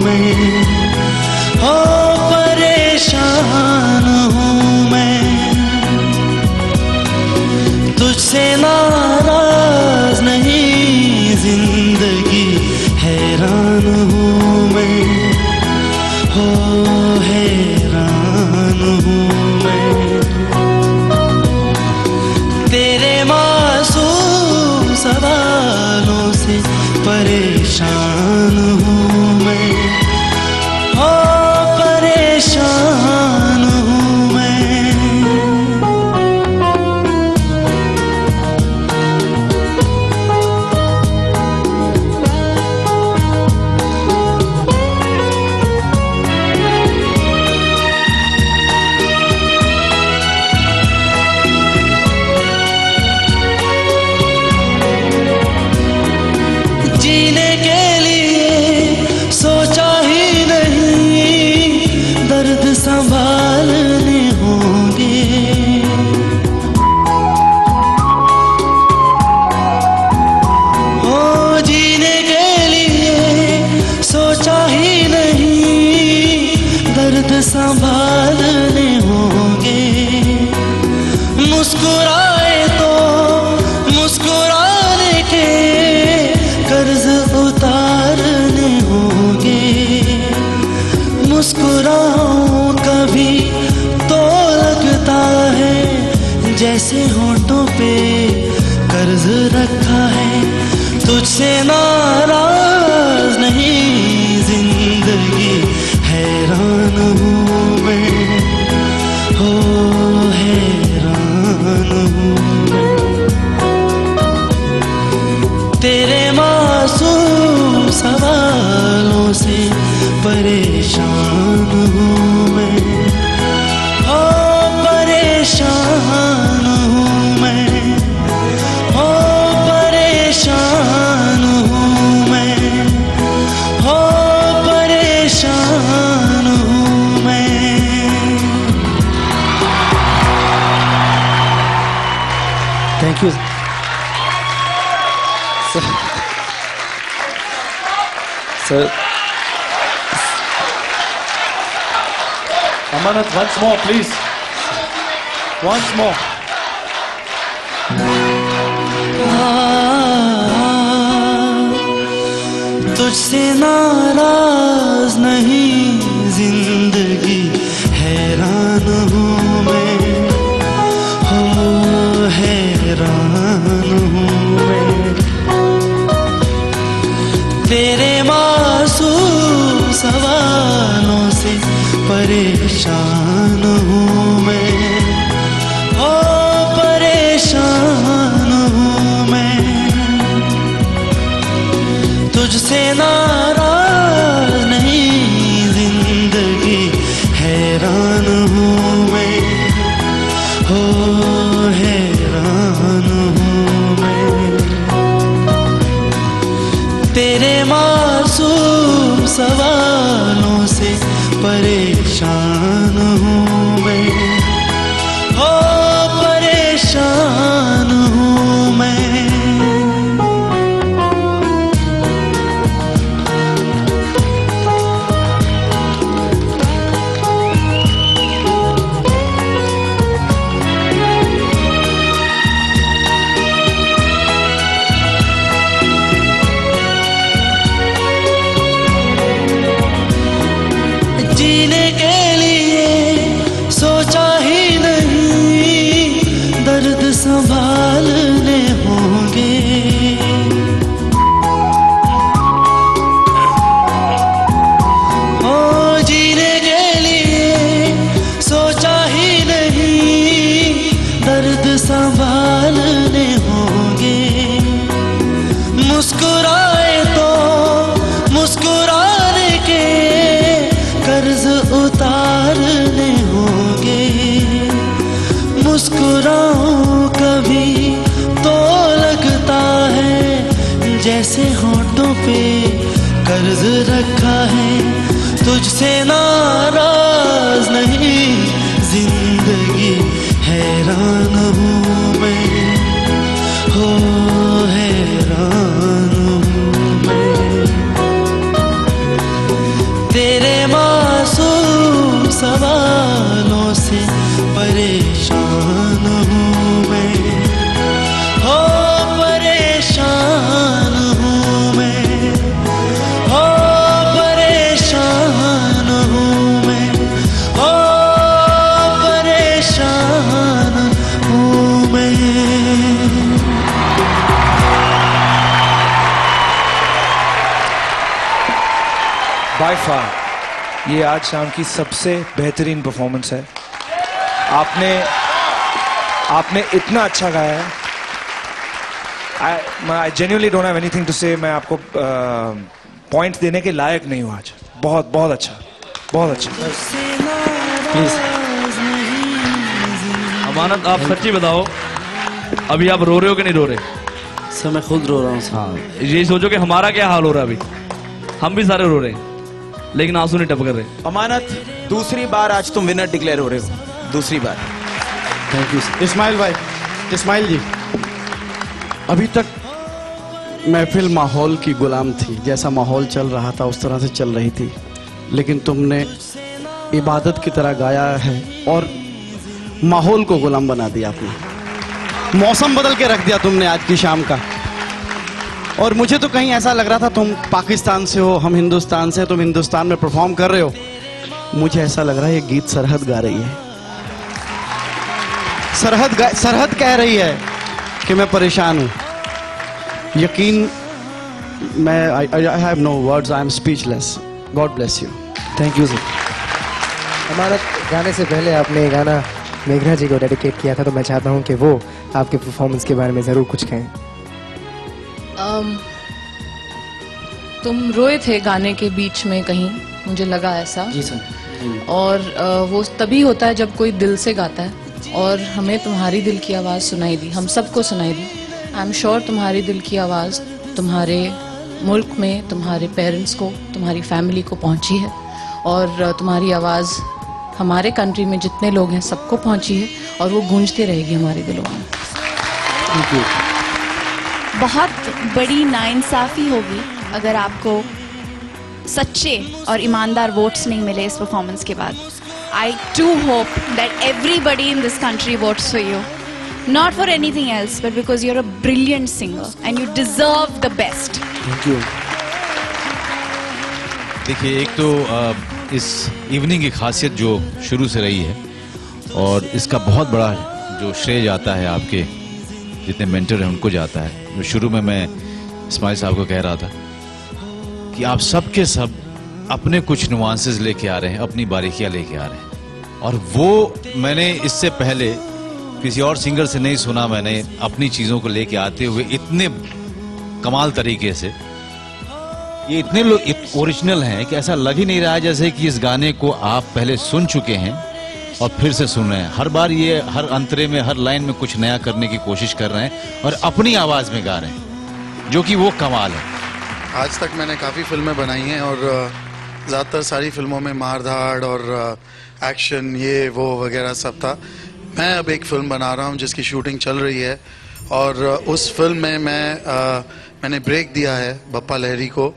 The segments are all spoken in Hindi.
मैं, हो परेशान हूँ मैं। तुझसे नाराज नहीं जिंदगी, हैरान हूँ मैं, हो हैरान हूँ मैं। तेरे मासूम सवालों से परेशान हूँ मैं, हो परेशान हूँ मैं। जीने के लिए सोचा ही नहीं, दर्द संभालने होंगे। ओ जीने के लिए सोचा ही नहीं, दर्द संभालने होंगे। मुस्कुराए तो मुस्कुराने के कर्ज उतारने होंगे। मुस्कुराऊं कभी तो लगता है जैसे होठों पे कर्ज रखा है। तुझसे नाराज नहीं जिंदगी, हैरान हूँ मैं, हो हैरान हूँ मैं। तेरे मासूम सवालों से परेशान हूँ मैं, हो परेशान हूँ मैं, हो परेशान हूँ मैं, हो परेशान हूँ मैं। Thank you sir. Amanath, once more, please. Once more. तुझसे नाराज नहीं जिंदगी, हैरान हूँ मैं, हो हैरान हूँ मैं। तेरे मासूम सवालों से परेशान हूँ मैं, हो परेशान हूँ मैं। तुझसे नाराज नहीं जिंदगी, हैरान हूँ मैं, हो हैरान हूँ मैं। तेरे मासूम सवालों से परेशान हूँ मैं, हो परेशान हूँ मैं। जीने के लिए सोचा ही नहीं, दर्द संभालने होंगे। ओ जीने के लिए सोचा ही नहीं, दर्द संभालने होंगे। मुस्कुराए तो मुस्कुराने के कर्ज उतारने होंगे। मुस्कुराऊं कभी तो लगता है जैसे होठों पे कर्ज रखा है। तुझसे नाराज नहीं जिंदगी, हैरान हूँ मैं, हो हैरान हूँ मैं। तेरे मासूम सवालों से परेशान हूँ मैं, हो परेशान हूँ मैं, हो परेशान हूँ मैं, हो परेशान हूँ मैं। बाय फार ये आज शाम की सबसे बेहतरीन परफॉर्मेंस है। आपने इतना अच्छा गाया है। I genuinely don't have anything to say. मैं आपको पॉइंट देने के लायक नहीं हूँ आज। बहुत बहुत अच्छा, बहुत अच्छा। प्लीज अमानत, आप सच्ची बताओ, अभी आप रो रहे हो कि नहीं रो रहे? सर मैं खुद रो रहा हूँ। हाँ, ये सोचो कि हमारा क्या हाल हो रहा है। अभी हम भी सारे रो रहे हैं, लेकिन आंसू नहीं टपक रहे। अमानत, दूसरी बार आज तुम विनर डिक्लेयर हो रहे हो, दूसरी बार। Thank you sir. इस्माइल भाई, इस्माइल जी, अभी तक महफिल माहौल की गुलाम थी। जैसा माहौल चल रहा था उस तरह से चल रही थी, लेकिन तुमने इबादत की तरह गाया है और माहौल को गुलाम बना दिया अपना। मौसम बदल के रख दिया तुमने आज की शाम का। और मुझे तो कहीं ऐसा लग रहा था तुम पाकिस्तान से हो, हम हिंदुस्तान से, तुम हिंदुस्तान में परफॉर्म कर रहे हो। मुझे ऐसा लग रहा है ये गीत सरहद गा रही है। सरहद कह रही है कि मैं परेशान हूं। यकीन, मैं I have no words, I am speechless. God bless you. Thank you sir. Amanat, गाने से पहले आपने ये गाना मेघना जी को डेडिकेट किया था, तो मैं चाहता हूं कि वो आपके परफॉर्मेंस के बारे में जरूर कुछ कहें। तुम रोए थे गाने के बीच में कहीं, मुझे लगा ऐसा। जी सर। और वो तभी होता है जब कोई दिल से गाता है, और हमें तुम्हारी दिल की आवाज़ सुनाई दी, हम सबको सुनाई दी। आई एम श्योर तुम्हारी दिल की आवाज़ तुम्हारे मुल्क में, तुम्हारे पेरेंट्स को, तुम्हारी फैमिली को पहुंची है, और तुम्हारी आवाज़ हमारे कंट्री में जितने लोग हैं सबको पहुंची है, और वो गूंजती रहेगी हमारे दिलों में। Thank you. बहुत बड़ी नाइंसाफी होगी अगर आपको सच्चे और ईमानदार वोट्स नहीं मिले इस परफॉर्मेंस के बाद। I too hope that everybody in this country votes for you, not for anything else, but because you are a brilliant singer and you deserve the best. Thank you. देखिए, एक तो इस इवनिंग की खासियत जो शुरू से रही है, और इसका बहुत बड़ा जो श्रेय जाता है आपके जितने मेंटर हैं उनको जाता है। जो शुरू में मैं इस्माइल साहब को कह रहा था कि आप सब के सब अपने कुछ नुआंसेस लेके आ रहे हैं, अपनी बारीकियां लेके आ रहे हैं, और वो मैंने इससे पहले किसी और सिंगर से नहीं सुना। मैंने अपनी चीज़ों को लेके आते हुए इतने कमाल तरीके से, ये इतने लोग ओरिजिनल हैं कि ऐसा लग ही नहीं रहा है जैसे कि इस गाने को आप पहले सुन चुके हैं और फिर से सुन रहे हैं। हर बार ये हर अंतरे में, हर लाइन में कुछ नया करने की कोशिश कर रहे हैं और अपनी आवाज़ में गा रहे हैं, जो कि वो कमाल है। आज तक मैंने काफ़ी फिल्में बनाई हैं, और ज़्यादातर सारी फिल्मों में मार-धाड़ और एक्शन ये वो वगैरह सब था। मैं अब एक फिल्म बना रहा हूँ जिसकी शूटिंग चल रही है, और उस फिल्म में मैंने ब्रेक दिया है बप्पा लहरी को।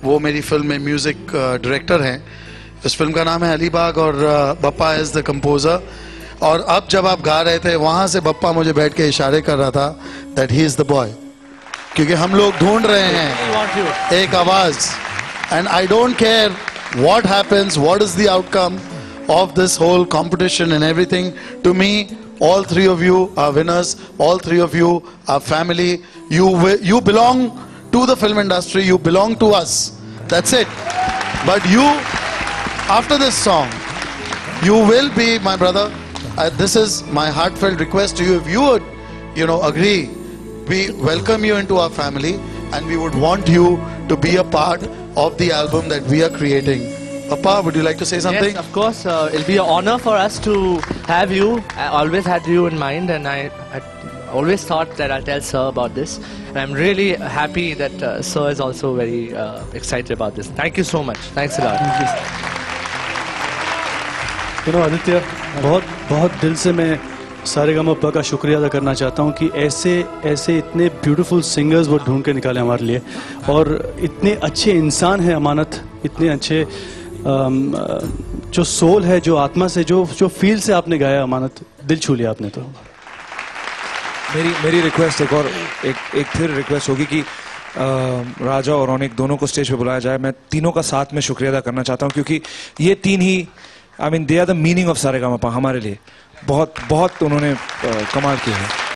वो मेरी फिल्म में म्यूज़िक डायरेक्टर हैं। इस फिल्म का नाम है अलीबाग, और बप्पा इज़ द कंपोज़र। और अब जब आप गा रहे थे वहाँ से बप्पा मुझे बैठ के इशारे कर रहा था that he is the boy, क्योंकि हम लोग ढूंढ रहे हैं एक आवाज़। And I don't care what happens, what is the outcome of this whole competition and everything. To me, all three of you are winners, all three of you are family. You belong to the film industry, you belong to us, that's it. But you, after this song, you will be my brother. This is my heartfelt request to you. If you would, agree, we welcome you into our family, and we would want you to be a part of the album that we are creating. Papa, would you like to say something? Yes, of course. It'll be an honor for us to have you. I always had you in mind, and I always thought that I'll tell Sir about this. And I'm really happy that Sir is also very excited about this. Thank you so much. Thanks a lot. Aditya, बहुत दिल से मैं सारेगामापा का शुक्रिया अदा करना चाहता हूँ कि ऐसे इतने ब्यूटीफुल सिंगर्स वो ढूंढ के निकाले हमारे लिए, और इतने अच्छे इंसान हैं अमानत, इतने अच्छे जो सोल है, जो आत्मा से, जो फील से आपने गाया अमानत, दिल छू लिया आपने। तो मेरी रिक्वेस्ट एक फिर रिक्वेस्ट होगी कि राजा और रौनिक दोनों को स्टेज पे बुलाया जाए। मैं तीनों का साथ में शुक्रिया अदा करना चाहता हूं, क्योंकि ये तीन ही, I mean, they are the meaning of Sa Re Ga Ma Pa हमारे लिए। बहुत बहुत उन्होंने कमाल किया है।